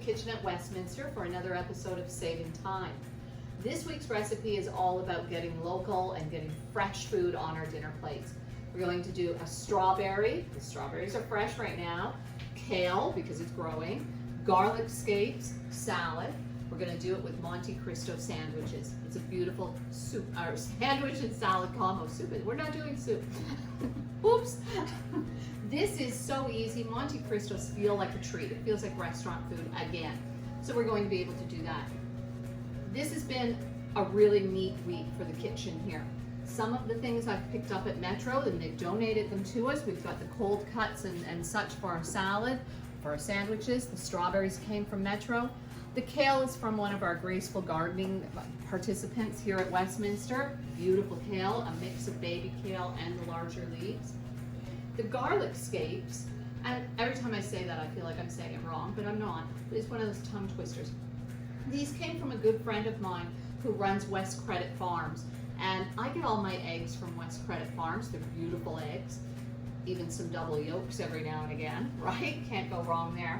kitchen at Westminster for another episode of Saving Time. This week's recipe is all about getting local and getting fresh food on our dinner plates. We're going to do a strawberry, the strawberries are fresh right now, kale because it's growing, garlic scapes, salad. We're going to do it with Monte Cristos sandwiches. It's a beautiful soup, or sandwich and salad combo. Soup, we're not doing soup. Oops. This is so easy. Monte Cristos feel like a treat. It feels like restaurant food again. So we're going to be able to do that. This has been a really neat week for the kitchen here. Some of the things I've picked up at Metro and they've donated them to us. We've got the cold cuts and such for our salad, for our sandwiches. The strawberries came from Metro. The kale is from one of our graceful gardening participants here at Westminster. Beautiful kale, a mix of baby kale and the larger leaves. The garlic scapes, and every time I say that I feel like I'm saying it wrong, but I'm not. It's one of those tongue twisters. These came from a good friend of mine who runs West Credit Farms, and I get all my eggs from West Credit Farms. They're beautiful eggs, even some double yolks every now and again, right? Can't go wrong there.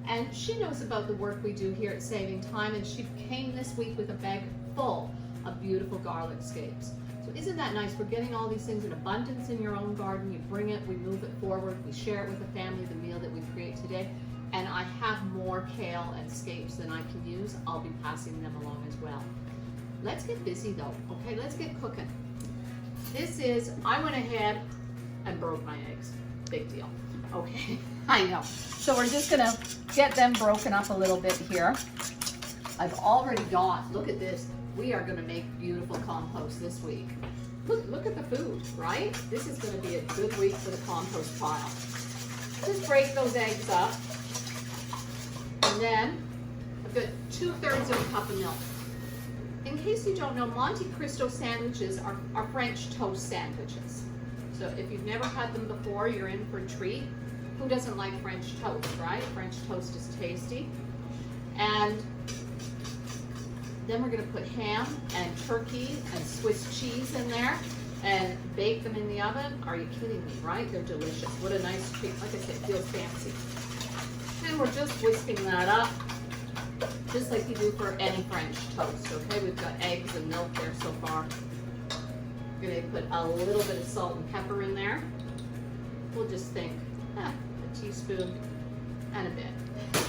And she knows about the work we do here at Saving Time, and she came this week with a bag full of beautiful garlic scapes. So isn't that nice? We're getting all these things in abundance in your own garden. You bring it, we move it forward, we share it with the family, the meal that we create today. And I have more kale and scapes than I can use. I'll be passing them along as well. Let's get busy though, okay? Let's get cooking. I went ahead and broke my eggs. Big deal. Okay, I know. So we're just gonna get them broken up a little bit here. I've already got, look at this. We are gonna make beautiful compost this week. Look at the food, right? This is gonna be a good week for the compost pile. Just break those eggs up. And then I've got 2/3 of a cup of milk. In case you don't know, Monte Cristos sandwiches are French toast sandwiches. So if you've never had them before, you're in for a treat. Who doesn't like French toast, right? French toast is tasty. And then we're gonna put ham and turkey and Swiss cheese in there and bake them in the oven. Are you kidding me, right? They're delicious. What a nice treat. Like I said, feels fancy. And we're just whisking that up, just like you do for any French toast, okay? We've got eggs and milk there so far. We're gonna put a little bit of salt and pepper in there. We'll just think, a teaspoon and a bit.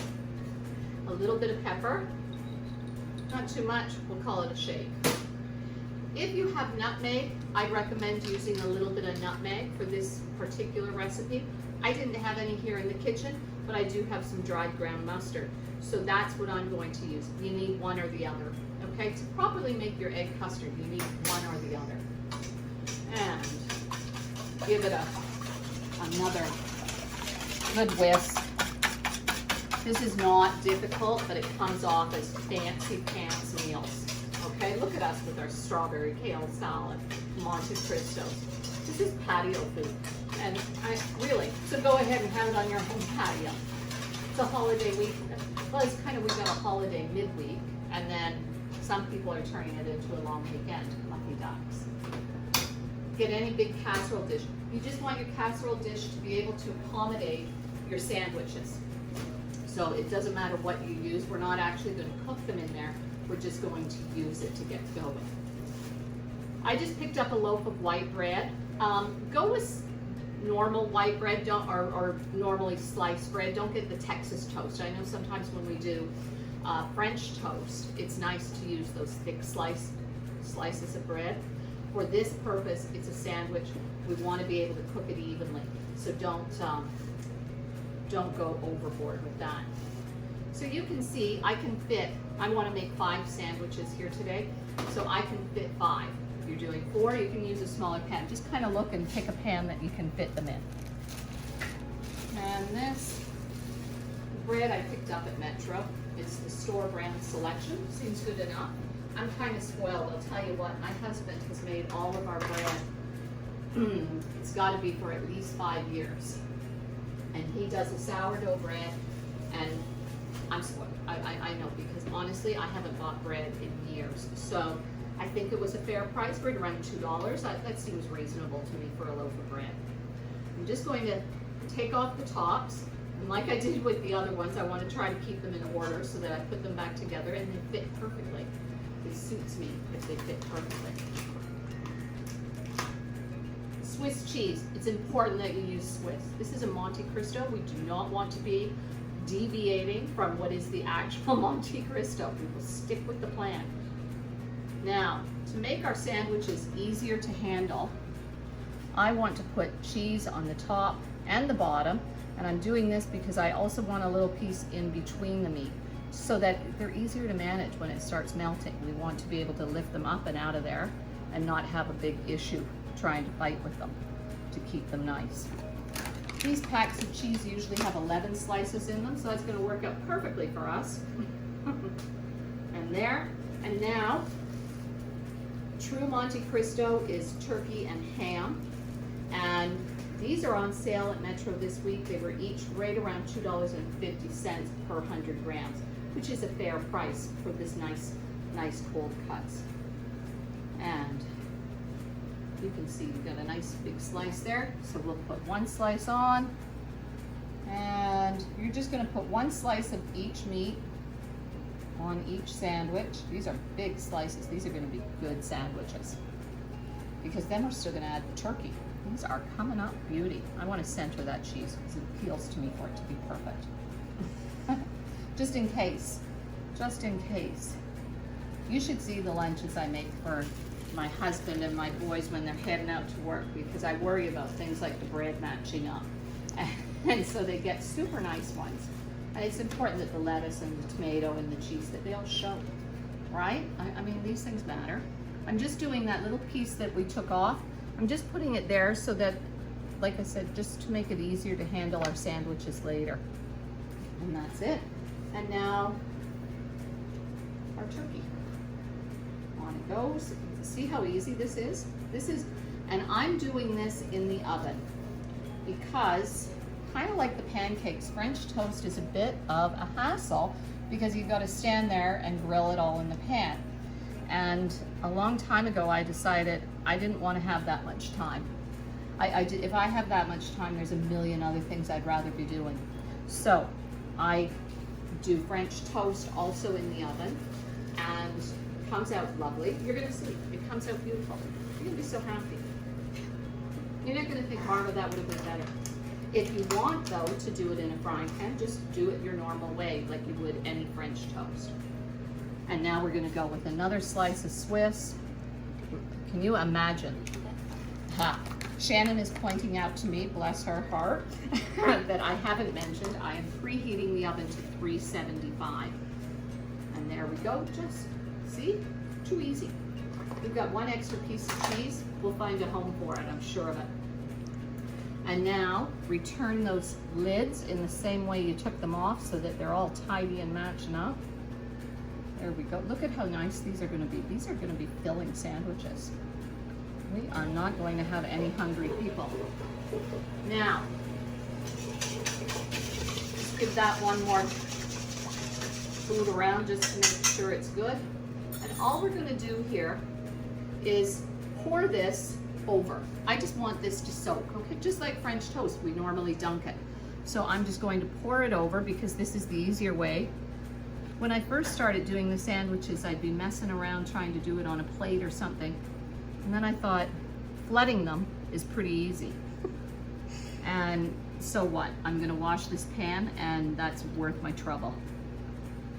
A little bit of pepper. Not too much, we'll call it a shake. If you have nutmeg, I'd recommend using a little bit of nutmeg for this particular recipe. I didn't have any here in the kitchen, but I do have some dried ground mustard. So that's what I'm going to use. You need one or the other, okay? To properly make your egg custard, you need one or the other. And give it another good whisk. This is not difficult, but it comes off as fancy pants meals. Okay, look at us with our strawberry kale salad, Monte Cristos. This is patio food, and so go ahead and have it on your home patio. It's a holiday week. Well, it's kind of, we've got a holiday midweek, and then some people are turning it into a long weekend. Lucky ducks. Get any big casserole dish. You just want your casserole dish to be able to accommodate your sandwiches. So it doesn't matter what you use. We're not actually going to cook them in there. We're just going to use it to get going. I just picked up a loaf of white bread. Go with normal white bread or normally sliced bread. Don't get the Texas toast. I know sometimes when we do French toast, it's nice to use those thick slices of bread. For this purpose, it's a sandwich. We want to be able to cook it evenly. So don't go overboard with that. So you can see I want to make 5 sandwiches here today, so I can fit 5. If you're doing 4, you can use a smaller pan. Just kind of look and pick a pan that you can fit them in. And this bread I picked up at Metro. It's the store brand selection. Seems good enough. I'm kind of spoiled, I'll tell you what. My husband has made all of our bread. It's got to be for at least 5 years. And he does a sourdough bread, and I'm spoiled. I know, because honestly, I haven't bought bread in years. So I think it was a fair price for it, around $2. That seems reasonable to me for a loaf of bread. I'm just going to take off the tops, And like I did with the other ones, I want to try to keep them in order so that I put them back together and they fit perfectly. It suits me if they fit perfectly. Swiss cheese. It's important that you use Swiss. This is a Monte Cristo. We do not want to be deviating from what is the actual Monte Cristo. We will stick with the plan. Now, to make our sandwiches easier to handle, I want to put cheese on the top and the bottom, and I'm doing this because I also want a little piece in between the meat so that they're easier to manage when it starts melting. We want to be able to lift them up and out of there and not have a big issue trying to fight with them to keep them nice. These packs of cheese usually have 11 slices in them, so that's going to work out perfectly for us. And there, and now, true Monte Cristo is turkey and ham, and these are on sale at Metro this week. They were each right around $2.50 per 100 grams, which is a fair price for this nice cold cuts. And you can see we've got a nice big slice there. So we'll put one slice on, and you're just going to put one slice of each meat on each sandwich. These are big slices. These are going to be good sandwiches because then we're still going to add the turkey. These are coming up beauty. I want to center that cheese because it appeals to me for it to be perfect. Just in case. You should see the lunches I make for my husband and my boys when they're heading out to work, because I worry about things like the bread matching up. And so they get super nice ones. And it's important that the lettuce and the tomato and the cheese, that they all show, right? I mean, these things matter. I'm just doing that little piece that we took off. I'm just putting it there so that, like I said, just to make it easier to handle our sandwiches later. And that's it. And now our turkey. On it goes. See how easy this is? And I'm doing this in the oven because, kind of like the pancakes, French toast is a bit of a hassle because you've got to stand there and grill it all in the pan. And a long time ago, I decided I didn't want to have that much time. If I have that much time, there's a million other things I'd rather be doing. So I do French toast also in the oven, and it comes out lovely. You're going to see, it comes out beautiful. You're going to be so happy. You're not going to think, Marva, that would have been better. If you want, though, to do it in a frying pan, just do it your normal way, like you would any French toast. And now we're going to go with another slice of Swiss. Can you imagine? Ha. Shannon is pointing out to me, bless her heart, that I haven't mentioned. I am preheating the oven to 375. And there we go. Just, see? Too easy. We've got one extra piece of cheese. We'll find a home for it, I'm sure of it. And now, return those lids in the same way you took them off so that they're all tidy and matching up. There we go. Look at how nice these are going to be. These are going to be filling sandwiches. We are not going to have any hungry people. Now, just give that one more food around just to make sure it's good. And all we're going to do here is pour this over. I just want this to soak, okay? Just like French toast, we normally dunk it. So I'm just going to pour it over because this is the easier way. When I first started doing the sandwiches, I'd be messing around trying to do it on a plate or something. And then I thought, flooding them is pretty easy. And so what? I'm gonna wash this pan, and that's worth my trouble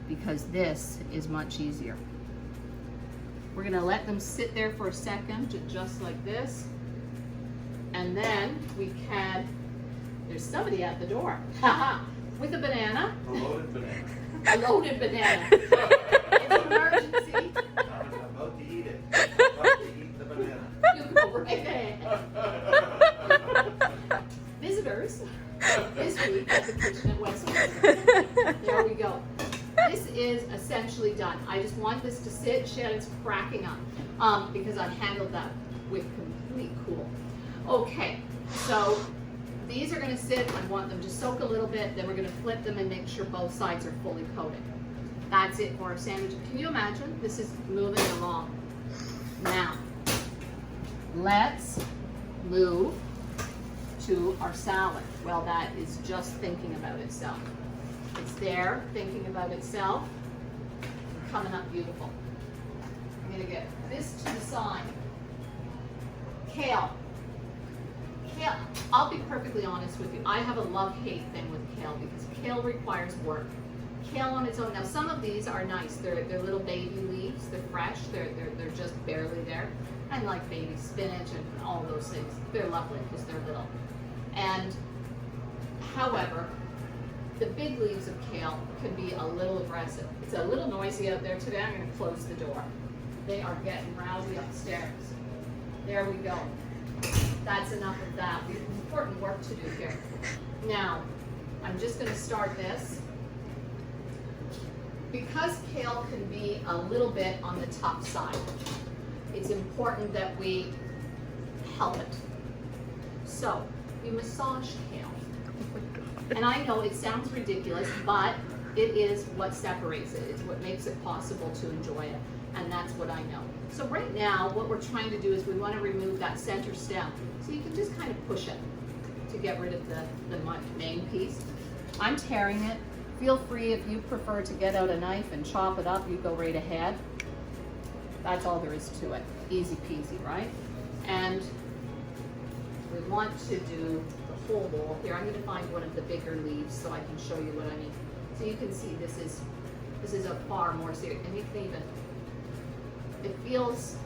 because this is much easier. We're gonna let them sit there for a second, just like this. And then we can, there's somebody at the door, with a banana. A loaded banana. A loaded banana. It's an emergency. I'm about to eat it. I'm about to eat the banana. You go right ahead. Visitors this week at the kitchen at Westminster. There we go. This is essentially done. I just want this to sit. Shannon's cracking up because I've handled that with complete cool. Okay, so these are going to sit. I want them to soak a little bit. Then we're going to flip them and make sure both sides are fully coated. That's it for our sandwich. Can you imagine? This is moving along. Now, let's move to our salad? Well, that is just thinking about itself. It's there, thinking about itself, and coming up beautiful. I'm gonna get this to the side. Kale. Kale, I'll be perfectly honest with you. I have a love-hate thing with kale because kale requires work. Kale on its own, now some of these are nice. They're little baby leaves, they're fresh, they're just barely there. I like baby spinach and all those things. They're lovely because they're little. And however, the big leaves of kale can be a little aggressive. It's a little noisy out there today. I'm going to close the door. They are getting rowdy upstairs. There we go. That's enough of that. We have important work to do here. Now, I'm just going to start this. Because kale can be a little bit on the tough side, it's important that we help it. So, you massage kale. And I know it sounds ridiculous, but it is what separates it. It's what makes it possible to enjoy it. And that's what I know. So right now, what we're trying to do is we want to remove that center stem. So you can just kind of push it to get rid of the main piece. I'm tearing it. Feel free, if you prefer to get out a knife and chop it up, you go right ahead. That's all there is to it. Easy peasy, right? And we want to do the whole bowl here. I'm going to find one of the bigger leaves so I can show you what I mean. So you can see this is a far more serious, and you can even, it feels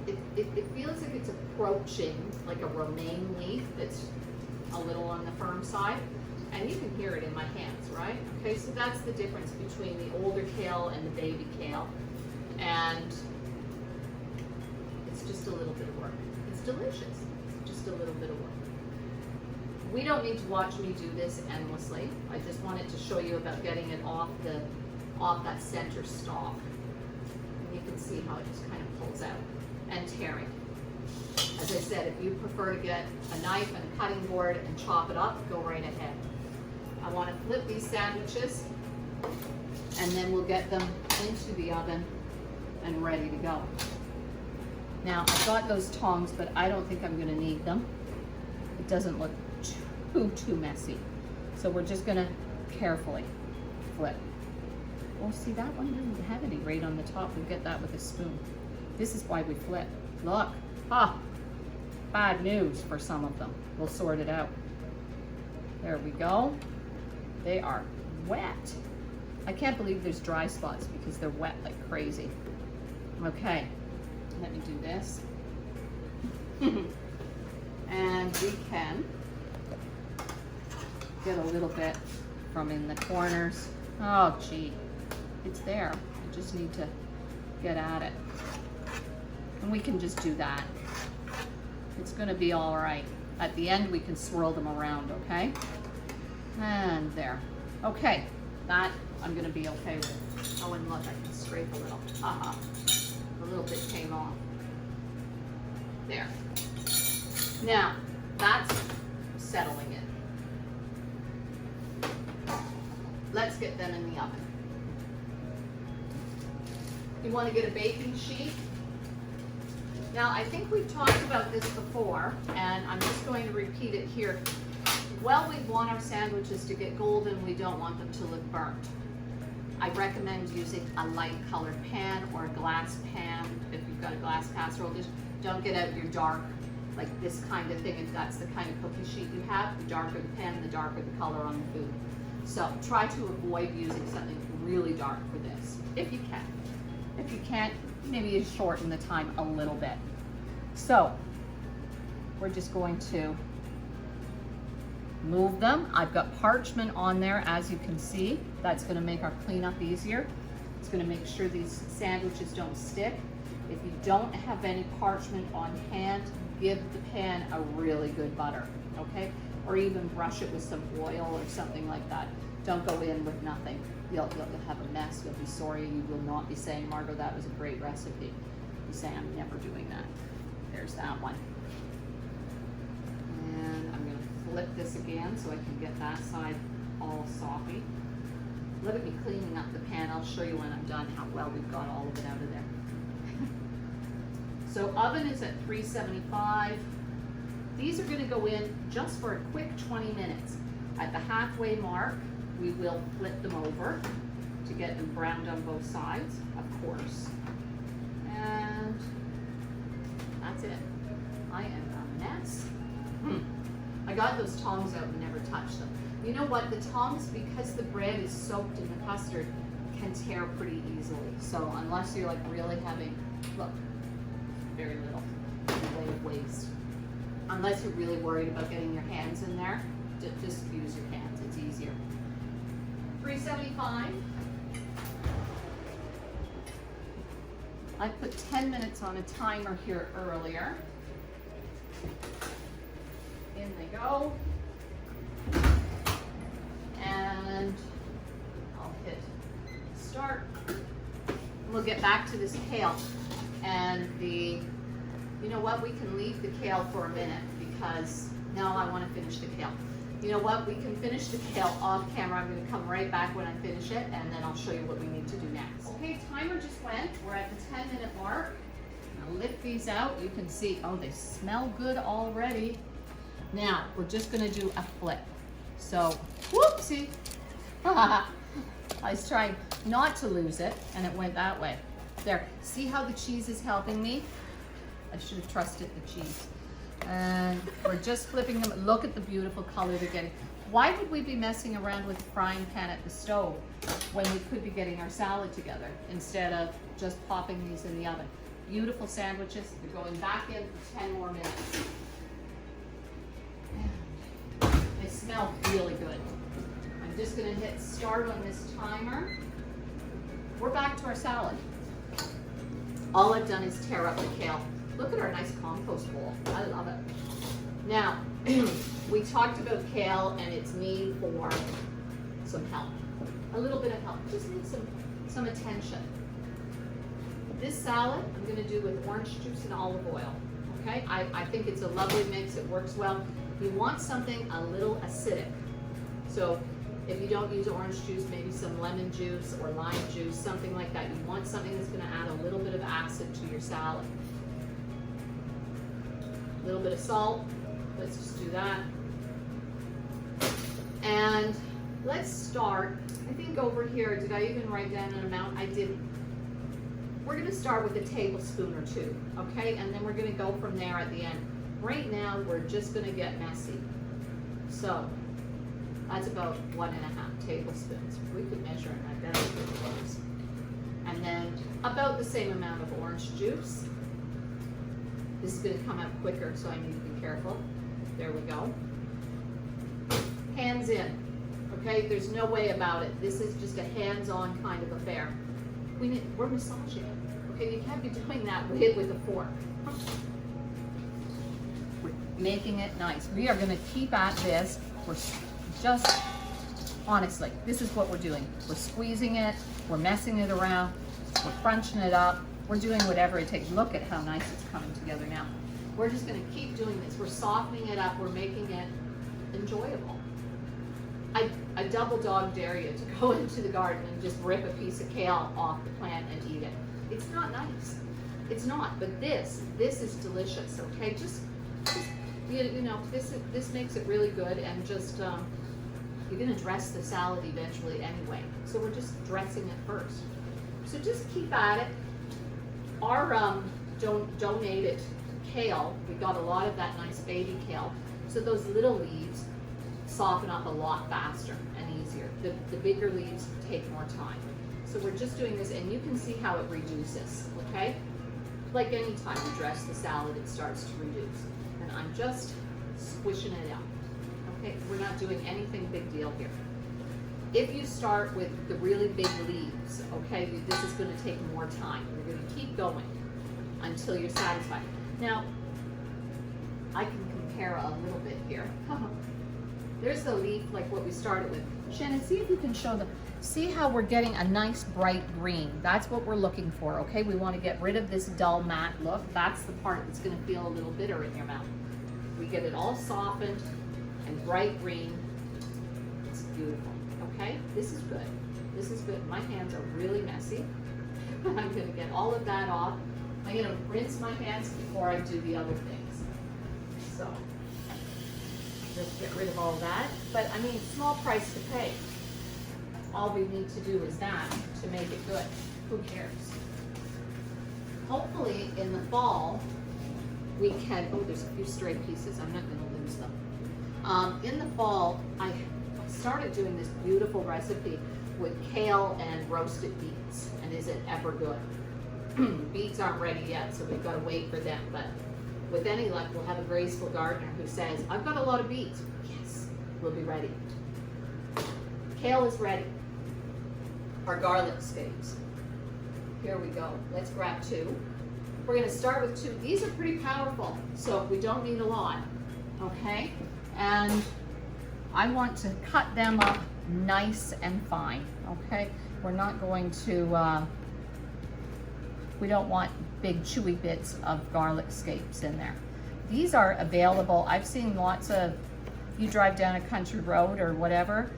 like it's approaching like a romaine leaf that's a little on the firm side. And you can hear it in my hands, right? Okay, so that's the difference between the older kale and the baby kale. And it's just a little bit of work. It's delicious, just a little bit of work. We don't need to watch me do this endlessly. I just wanted to show you about getting it off that center stalk. And you can see how it just kind of pulls out and tearing. As I said, if you prefer to get a knife and a cutting board and chop it up, go right ahead. I want to flip these sandwiches and then we'll get them into the oven and ready to go. Now, I've got those tongs, but I don't think I'm going to need them. It doesn't look too messy. So we're just going to carefully flip. Oh, see, that one didn't have any right on the top. We'll get that with a spoon. This is why we flip. Look. Bad news for some of them. We'll sort it out. There we go. They are wet. I can't believe there's dry spots because they're wet like crazy. Okay, let me do this. And we can get a little bit from in the corners. Oh, gee, it's there. I just need to get at it. And we can just do that. It's gonna be all right. At the end, we can swirl them around, okay? And there. Okay, that I'm gonna be okay with. Oh, and look, I can scrape a little. A little bit came off. There. Now, that's settling it. Let's get them in the oven. You wanna get a baking sheet? Now, I think we've talked about this before, and I'm just going to repeat it here. Well, we want our sandwiches to get golden, we don't want them to look burnt. I recommend using a light colored pan or a glass pan. If you've got a glass casserole dish, don't get out your dark, like this kind of thing. If that's the kind of cookie sheet you have, the darker the pan, the darker the color on the food. So try to avoid using something really dark for this, if you can. If you can't, maybe you shorten the time a little bit. So we're just going to move them. I've got parchment on there, as you can see. That's going to make our cleanup easier. It's going to make sure these sandwiches don't stick. If you don't have any parchment on hand, give the pan a really good butter, okay? Or even brush it with some oil or something like that. Don't go in with nothing. You'll have a mess. You'll be sorry. You will not be saying, Margot, that was a great recipe. You say, I'm never doing that. There's that one. And I'm going to flip this again so I can get that side all soppy. Look at me cleaning up the pan. I'll show you when I'm done how well we've got all of it out of there. So oven is at 375. These are gonna go in just for a quick 20 minutes. At the halfway mark, we will flip them over to get them browned on both sides, of course. And that's it. I am a mess. I got those tongs out and never touched them. You know what, the tongs, because the bread is soaked in the custard, can tear pretty easily. So unless you're like really having, look, very little in the way of waste. Unless you're really worried about getting your hands in there, just use your hands, it's easier. 375. I put 10 minutes on a timer here earlier. In they go. And I'll hit start. We'll get back to this kale. And you know what, we can leave the kale for a minute because now I want to finish the kale. You know what, we can finish the kale off camera. I'm going to come right back when I finish it and then I'll show you what we need to do next. Okay, timer just went. We're at the 10-minute mark. I'll lift these out. You can see, oh, they smell good already. Now, we're just going to do a flip. So, whoopsie. I was trying not to lose it and it went that way. There, see how the cheese is helping me? I should have trusted the cheese. And we're just flipping them. Look at the beautiful color they're getting. Why would we be messing around with the frying pan at the stove when we could be getting our salad together instead of just popping these in the oven? Beautiful sandwiches. They're going back in for 10 more minutes. They smell really good. I'm just gonna hit start on this timer. We're back to our salad. All I've done is tear up the kale. Look at our nice compost bowl. I love it. Now, we talked about kale and its need for some help. A little bit of help. Just need some attention. This salad I'm going to do with orange juice and olive oil. Okay? I think it's a lovely mix. It works well. You want something a little acidic. So if you don't use orange juice, maybe some lemon juice or lime juice, something like that. You want something that's going to add a little bit of acid to your salad. A little bit of salt. Let's just do that. And let's start. I think over here, did I even write down an amount? I didn't. We're going to start with a tablespoon or two, okay? And then we're going to go from there at the end. Right now, we're just going to get messy. So that's about 1.5 tablespoons. We could measure it, I bet it would close. And then about the same amount of orange juice. This is going to come out quicker, so I need to be careful. There we go. Hands in. Okay, there's no way about it. This is just a hands-on kind of affair. We're massaging it. Okay, you can't be doing that with a fork. We're making it nice. We are going to keep at this. We're just, honestly, this is what we're doing. We're squeezing it. We're messing it around. We're crunching it up. We're doing whatever it takes. Look at how nice it's coming together now. We're just going to keep doing this. We're softening it up. We're making it enjoyable. I double dog dare you to go into the garden and just rip a piece of kale off the plant and eat it. It's not nice. It's not. But this is delicious. Okay, just you know, this makes it really good, and just you're going to dress the salad eventually anyway. So we're just dressing it first. So just keep at it. Our donated kale, we got a lot of that nice baby kale. So those little leaves soften up a lot faster and easier. The bigger leaves take more time. So we're just doing this, and you can see how it reduces, okay? Like any time you dress the salad, it starts to reduce. And I'm just squishing it out, okay? We're not doing anything big deal here. If you start with the really big leaves, okay, this is going to take more time. You're going to keep going until you're satisfied. Now, I can compare a little bit here. There's the leaf like what we started with. Shannon, see if you can show them. See how we're getting a nice bright green. That's what we're looking for, okay? We want to get rid of this dull matte look. That's the part that's going to feel a little bitter in your mouth. We get it all softened and bright green. It's beautiful, okay? This is good. This is good. My hands are really messy. I'm going to get all of that off. I'm going to rinse my hands before I do the other things. So, just get rid of all that. But I mean, small price to pay. All we need to do is that to make it good. Who cares? Hopefully in the fall, we can, oh, there's a few stray pieces. I'm not gonna lose them. In the fall, I started doing this beautiful recipe with kale and roasted beets. And is it ever good? Beets aren't ready yet, so we've got to wait for them. But with any luck, we'll have a graceful gardener who says, I've got a lot of beets. Yes, we'll be ready. Kale is ready. Our garlic scapes. Here we go. Let's grab 2. We're going to start with 2. These are pretty powerful, so we don't need a lot. Okay? And I want to cut them up nice and fine. Okay? We're not going to, we don't want big chewy bits of garlic scapes in there. These are available. I've seen lots of, you drive down a country road or whatever,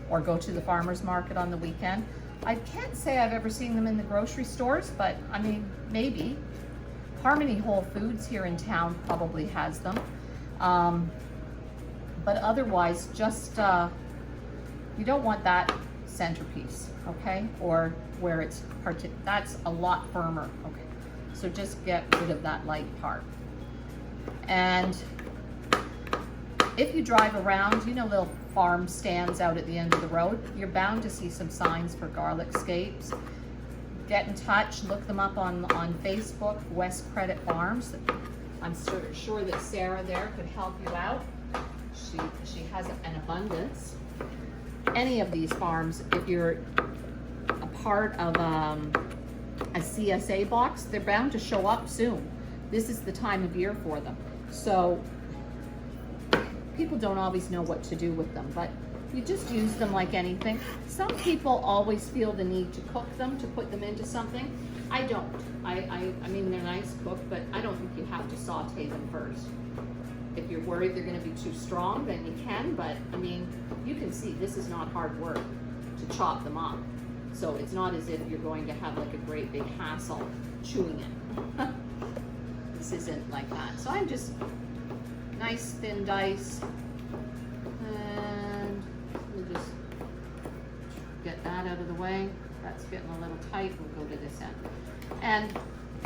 or go to the farmer's market on the weekend. I can't say I've ever seen them in the grocery stores, but I mean, maybe. Harmony Whole Foods here in town probably has them. But otherwise, just, you don't want that centerpiece, okay? Or where it's, that's a lot firmer, okay? So just get rid of that light part. And if you drive around, you know, little farm stands out at the end of the road, you're bound to see some signs for garlic scapes. Get in touch, look them up on Facebook, West Credit Farms. I'm sure that Sarah there could help you out. She has an abundance. Any of these farms, if you're a part of a CSA box, they're bound to show up soon. This is the time of year for them. So people don't always know what to do with them, but you just use them like anything. Some people always feel the need to cook them, to put them into something. I don't. I mean, they're nice cooked, but I don't think you have to saute them first. If you're worried they're going to be too strong, then you can, but I mean, you can see this is not hard work to chop them up. So it's not as if you're going to have like a great big hassle chewing it. This isn't like that. So I'm just nice thin dice, and we'll just get that out of the way. That's getting a little tight. We'll go to this end. And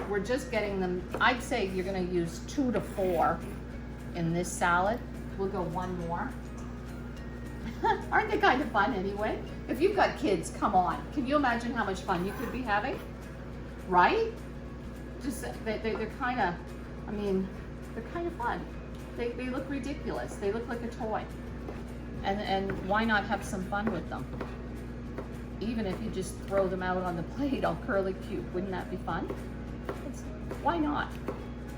we're just getting them, I'd say you're going to use 2 to 4 in this salad. We'll go 1 more. Aren't they kind of fun anyway? If you've got kids, come on. Can you imagine how much fun you could be having? Right? Just, they're kind of, I mean, they're kind of fun. They look ridiculous. They look like a toy. And why not have some fun with them? Even if you just throw them out on the plate all curly cute, wouldn't that be fun? Why not?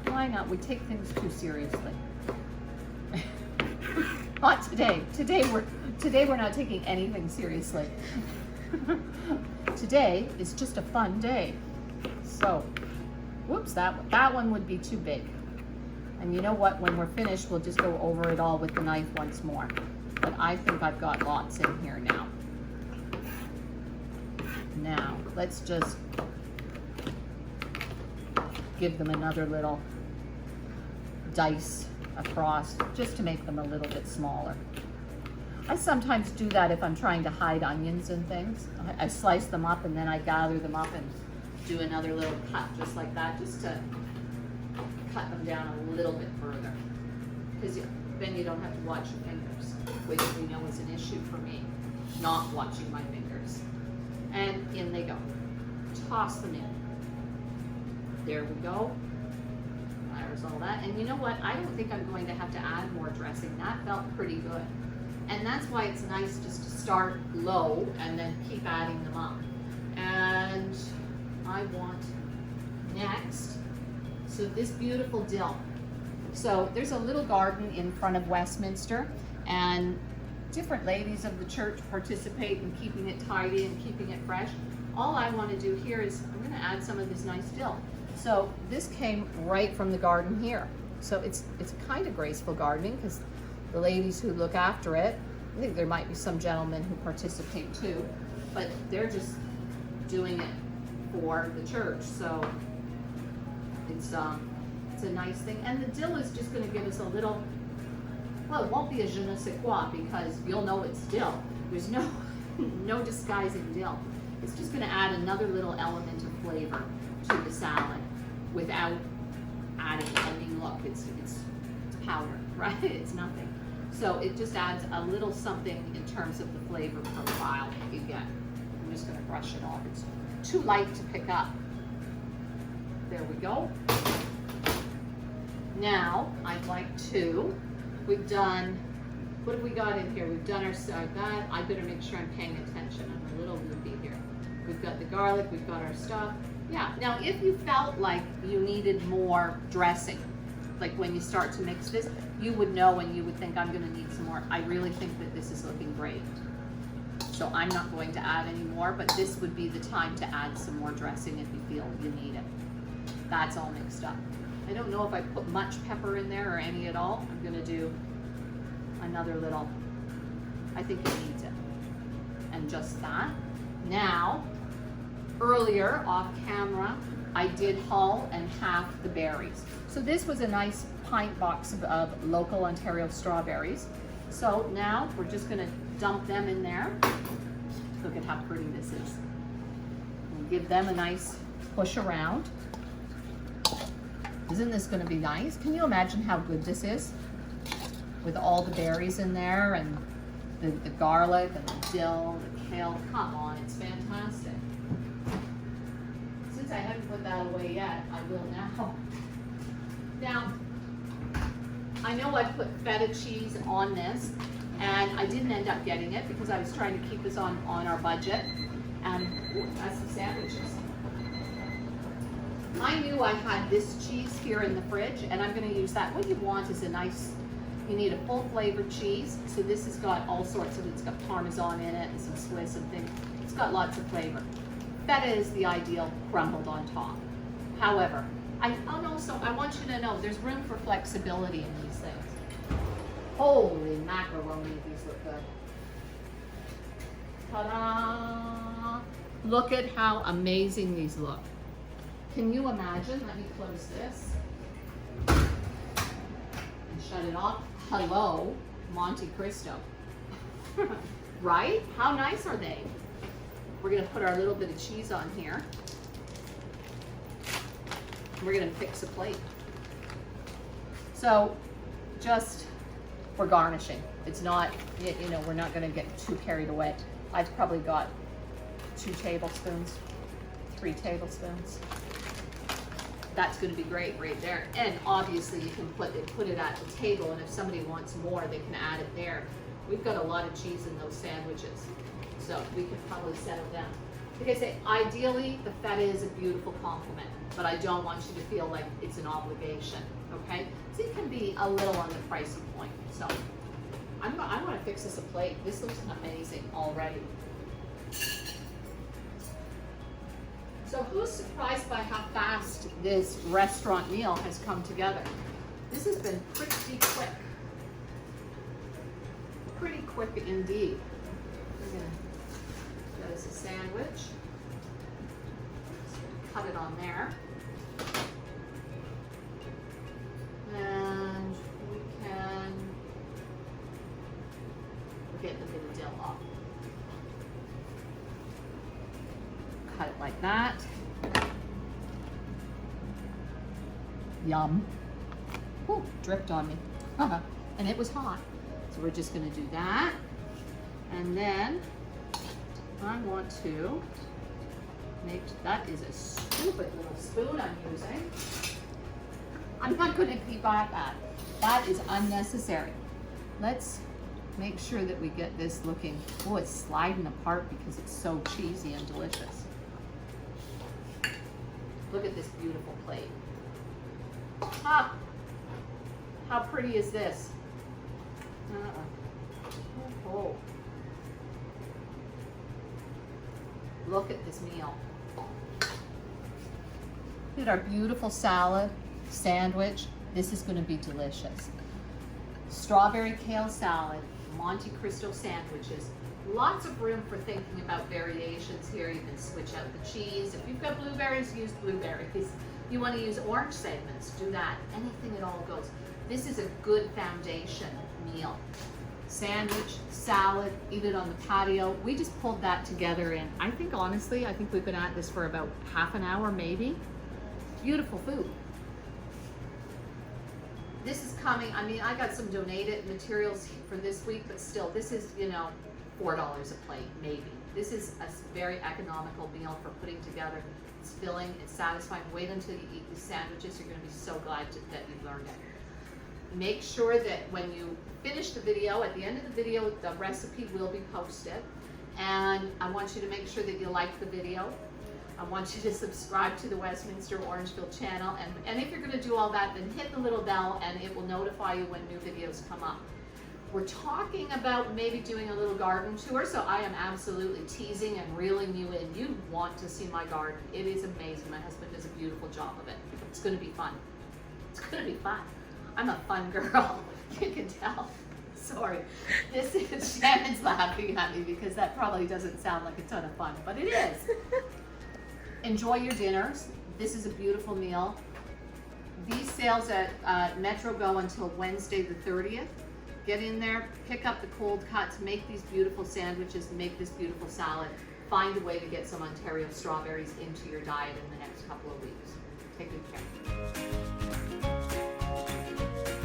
Why not? We take things too seriously. Not today. Today we're not taking anything seriously. Today is just a fun day. So, whoops, that one would be too big. And you know what? When we're finished, we'll just go over it all with the knife once more. But I think I've got lots in here now. Now, let's just give them another little dice across, just to make them a little bit smaller. I sometimes do that if I'm trying to hide onions and things. I slice them up and then I gather them up and do another little cut just like that, just to cut them down a little bit further. Because then you don't have to watch your fingers, which we know is an issue for me, not watching my fingers. And in they go. Toss them in. There we go. There's all that. And you know what? I don't think I'm going to have to add more dressing. That felt pretty good. And that's why it's nice just to start low and then keep adding them up. And I want next, so this beautiful dill. So there's a little garden in front of Westminster, and different ladies of the church participate in keeping it tidy and keeping it fresh. All I want to do here is I'm going to add some of this nice dill. So this came right from the garden here. So it's kind of graceful gardening because the ladies who look after it, I think there might be some gentlemen who participate too, but they're just doing it for the church. So it's a nice thing. And the dill is just going to give us a little Well, it won't be a je ne sais quoi because you'll know it's dill. There's no, no disguising dill. It's just gonna add another little element of flavor to the salad without adding, I mean, look, it's powder, right? It's nothing. So it just adds a little something in terms of the flavor profile that you get. I'm just gonna brush it off. It's too light to pick up. There we go. Now, I'd like to, we've done, what have we got in here? We've done our that. I better make sure I'm paying attention. I'm a little loopy here. We've got the garlic, we've got our stuff. Yeah, now if you felt like you needed more dressing, like when you start to mix this, you would know and you would think, I'm gonna need some more. I really think that this is looking great. So I'm not going to add any more, but this would be the time to add some more dressing if you feel you need it. That's all mixed up. I don't know if I put much pepper in there or any at all. I'm gonna do another little, I think it needs it. And just that. Now, earlier off camera, I did hull and half the berries. So this was a nice pint box of local Ontario strawberries. So now we're just gonna dump them in there. Look at how pretty this is. We'll give them a nice push around. Isn't this gonna be nice? Can you imagine how good this is? With all the berries in there and the garlic and the dill, the kale. Come on, it's fantastic. Since I haven't put that away yet, I will now. Now, I know I put feta cheese on this, and I didn't end up getting it because I was trying to keep this on our budget. And that's some sandwiches. I knew I had this cheese here in the fridge, and I'm going to use that. What you want is a nice, you need a full flavored cheese. So this has got all sorts of, it's got Parmesan in it and some Swiss and things. It's got lots of flavor. Feta is the ideal crumbled on top. However, I want you to know there's room for flexibility in these things. Holy macaroni, these look good. Ta-da! Look at how amazing these look. Can you imagine? Let me close this and shut it off. Hello, Monte Cristo. Right? How nice are they? We're gonna put our little bit of cheese on here. We're gonna fix a plate. So just for garnishing. It's not, you know, we're not gonna get too carried away. I've probably got 2 tablespoons, 3 tablespoons. That's gonna be great right there. And obviously you can put it at the table, and if somebody wants more, they can add it there. We've got a lot of cheese in those sandwiches, so we could probably settle down. Like I say, ideally, the feta is a beautiful compliment, but I don't want you to feel like it's an obligation, okay? So it can be a little on the pricey point. So I want to fix us a plate. This looks amazing already. So who's surprised by how fast this restaurant meal has come together? This has been pretty quick. Pretty quick indeed. We're gonna get us a sandwich. Cut it on there. And we can, we're getting a bit of dill off. Cut it like that. Yum. Ooh, dripped on me. And it was hot. So we're just gonna do that. And then I want to make, that is a stupid little spoon I'm using. I'm not gonna keep at that. That is unnecessary. Let's make sure that we get this looking, oh, it's sliding apart because it's so cheesy and delicious. Look at this beautiful plate. Ah, how pretty is this? Oh. Look at this meal. Look at our beautiful salad, sandwich. This is going to be delicious. Strawberry kale salad, Monte Cristo sandwiches. Lots of room for thinking about variations here. You can switch out the cheese. If you've got blueberries, use blueberries. You want to use orange segments, do that. Anything at all goes. This is a good foundation meal. Sandwich, salad, eat it on the patio. We just pulled that together in, I think honestly, I think we've been at this for about half an hour maybe. Beautiful food. This is coming, I mean, I got some donated materials for this week, but still, this is, you know, $4 a plate, maybe. This is a very economical meal for putting together. It's filling, it's satisfying. Wait until you eat these sandwiches. You're gonna be so glad that you've learned it. Make sure that when you finish the video, at the end of the video, the recipe will be posted. And I want you to make sure that you like the video. I want you to subscribe to the Westminster Orangeville channel. And if you're gonna do all that, then hit the little bell and it will notify you when new videos come up. We're talking about maybe doing a little garden tour, so I am absolutely teasing and reeling you in. You want to see my garden. It is amazing. My husband does a beautiful job of it. It's gonna be fun. It's gonna be fun. I'm a fun girl, you can tell. Sorry. This is, Shannon's laughing at me because that probably doesn't sound like a ton of fun, but it is. Enjoy your dinners. This is a beautiful meal. These sales at Metro go until Wednesday the 30th. Get in there, pick up the cold cuts, make these beautiful sandwiches, make this beautiful salad. Find a way to get some Ontario strawberries into your diet in the next couple of weeks. Take good care.